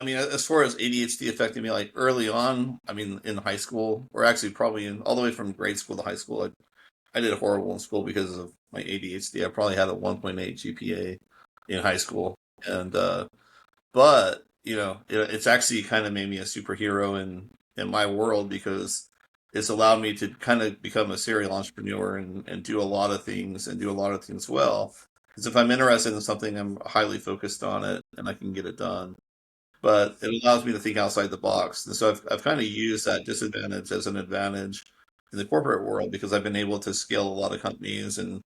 I mean, as far as ADHD affecting me, like early on, I mean, in high school, or actually probably all the way from grade school to high school, I did horrible in school because of my ADHD. I probably had a 1.8 GPA in high school, and but it's actually kind of made me a superhero in my world because it's allowed me to kind of become a serial entrepreneur and do a lot of things and do a lot of things well. Because if I'm interested in something, I'm highly focused on it and I can get it done. But it allows me to think outside the box. And so I've kind of used that disadvantage as an advantage in the corporate world because I've been able to scale a lot of companies and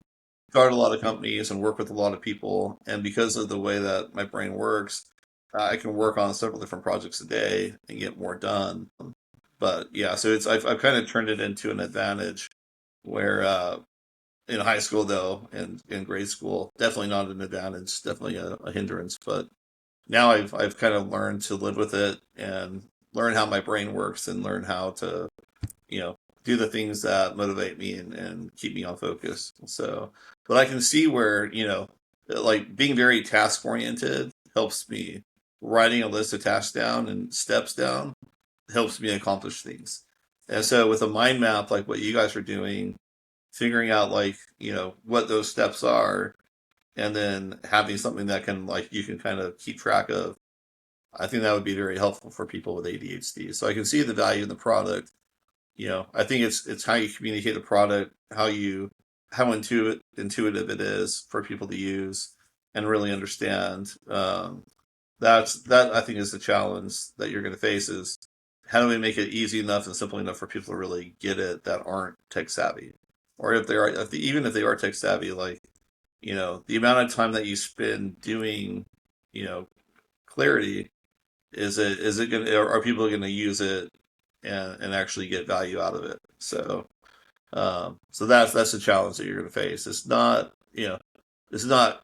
start a lot of companies and work with a lot of people. And because of the way that my brain works, I can work on several different projects a day and get more done. But yeah, so I've kind of turned it into an advantage where in high school though and in grade school, definitely not an advantage, definitely a hindrance. But now I've kind of learned to live with it and learn how my brain works and learn how to you know, do the things that motivate me and keep me on focus. So, but I can see where, like being very task oriented helps me. Writing a list of tasks down and steps down helps me accomplish things. And so with a mind map like what you guys are doing, figuring out like, what those steps are and then having something that can like you can kind of keep track of, I think that would be very helpful for people with ADHD. So I can see the value in the product. I think it's how you communicate the product, how intuitive it is for people to use and really understand. That I think is the challenge that you're going to face is how do we make it easy enough and simple enough for people to really get it that aren't tech savvy, or if they are, even if they are tech savvy, like the amount of time that you spend doing, you know, Clarity, is it going to are people going to use it and actually get value out of it. So that's the challenge that you're going to face. It's not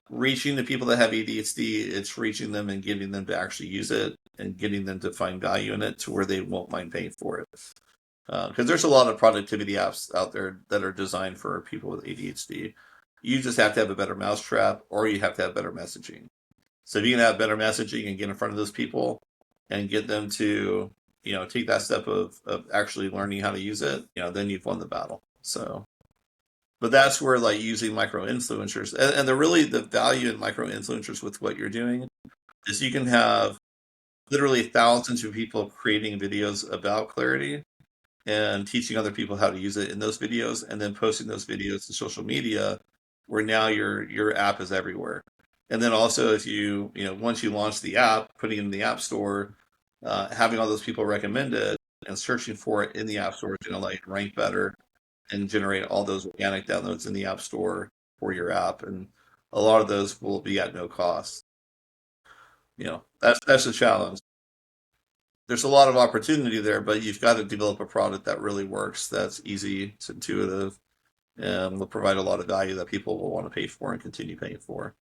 reaching the people that have ADHD. It's reaching them and getting them to actually use it and getting them to find value in it to where they won't mind paying for it. Because there's a lot of productivity apps out there that are designed for people with ADHD. You just have to have a better mousetrap, or you have to have better messaging. So if you can have better messaging and get in front of those people and get them to, take that step of actually learning how to use it, then you've won the battle. So, but that's where like using micro influencers and the value in micro influencers with what you're doing is you can have literally thousands of people creating videos about Clarity and teaching other people how to use it in those videos and then posting those videos to social media where now your app is everywhere. And then also if once you launch the app, putting it in the app store, having all those people recommend it and searching for it in the app store is going to like rank better and generate all those organic downloads in the app store for your app. And a lot of those will be at no cost. That's the challenge. There's a lot of opportunity there, but you've got to develop a product that really works, that's easy, it's intuitive, and will provide a lot of value that people will want to pay for and continue paying for.